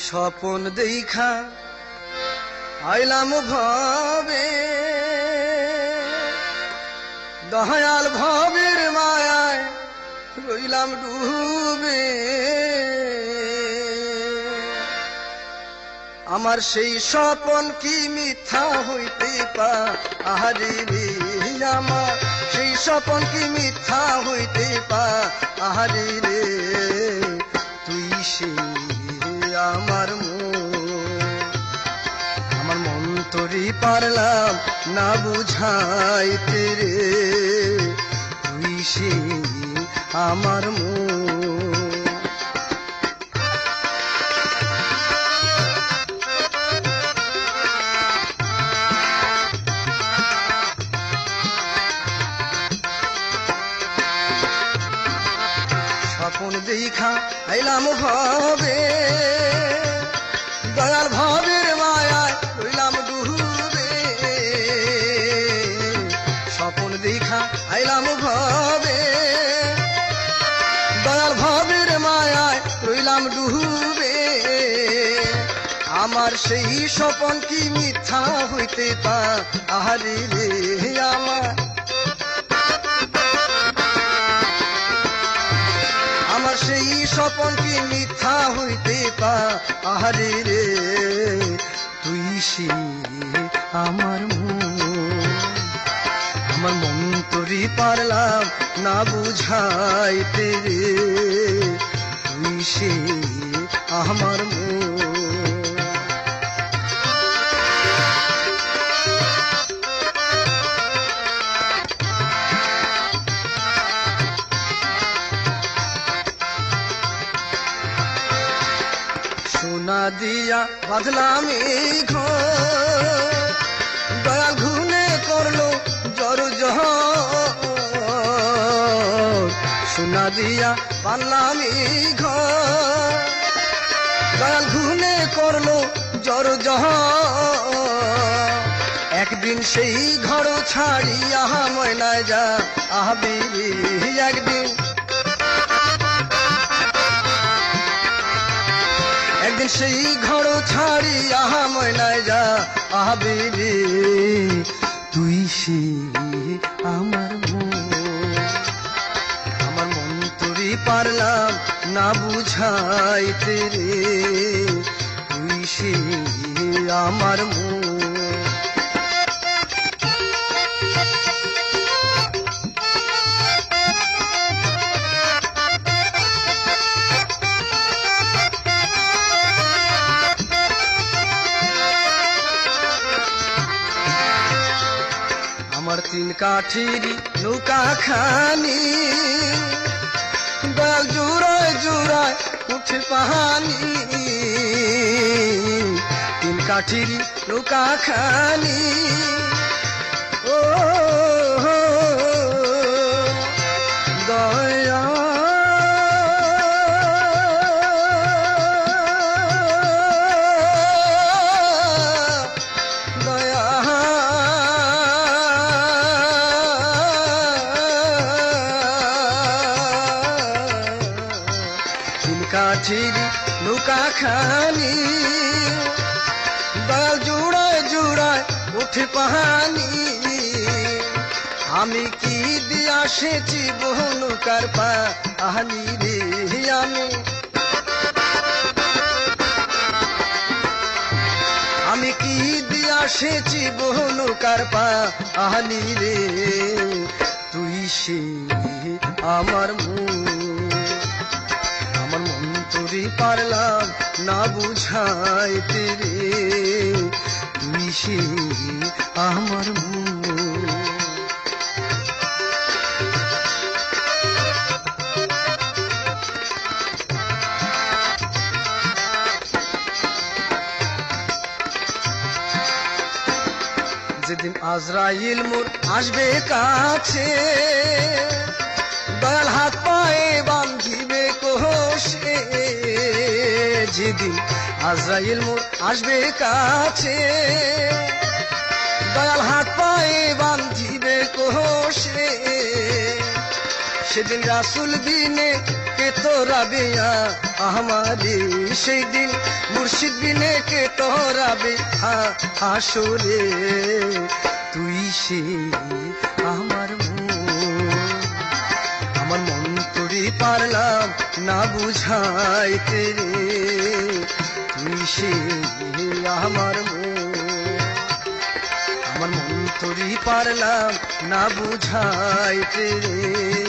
স্বপন দেখা আইলাম ভবে, দয়াল ভবের মায়ায় রইলাম ডুবে। আমার সেই স্বপন কি মিথ্যা হইতে পারে রে, আমার সেই স্বপন কি মিথ্যা হইতে পারে রে। তুই সে আমার মন তোরই পারলাম না বুঝাইতে রে। তুই সে আমার স্বপন দেখা আইলাম ভবে, দয়াল ভবের মায়ায় রইলাম ডুবে। স্বপন দেখা আইলাম ভবে, দয়াল ভবের মায়ায় রইলাম ডুবে। আমার সেই স্বপন কি মিথ্যা হইতে পারে রে, আমার সেই স্বপন কি মিথ্যা হইতে পারে রে। তুই সে আমার মন তোরই পারলাম না বুঝাইতে রে। তুই সে আমার সোনা দিয়া বাঁধলাম এই ঘর, দয়াল ঘুনে করলো জর জহর। সোনা দিয়া বাঁধলাম এই ঘর, দয়াল ঘুনে করলো জর জহর। একদিন সেই ঘর ছাড়িয়া ময়নায় যা আহবি রে। একদিন সেই ঘর ছাড়িয়া ময়নায় যা আহবি রে। তুই সে আমার মন তোরই পারলাম না বুঝাইতে রে। তুই সে আমার আমার তিন কাঠির নৌকা খানি, দয়াল জুড়ায় জুড়ায় উঠে পাহানি। তিন কাঠির নৌকা খানি, ও দয়া কাঠির নৌকা খানি, দয়াল জুড়ায় জুড়ায় উঠে পাহানি। আমি কি দিয়া সেচি বহু নৌকার পাহানি রে। আমি কি দিয়া সেচি বহু নৌকার পাহানি রে। তুই সে আমার মন তোরই পারলাম না বুঝাইতে রে। তুই সে আমার যেদিন আজরাইল মোর আসবে কাছে, দয়াল হাত পায়ে বান্ধিবে কোষে। যেদিন আজরাইল মোর আসবে কাছে, দয়াল হাত পায়ে বান্ধিবে কোষে। সেদিন রাসূল বিনে কে কে তোরাবে আমারে সেই দিন মুর্শিদ বিনে কে তোরাবে আসরে তুই সে আমার মন তোরে পারলাম না বুঝাইতে রে তুই সে আমার মন তোরে পারলাম না বুঝাইতে রে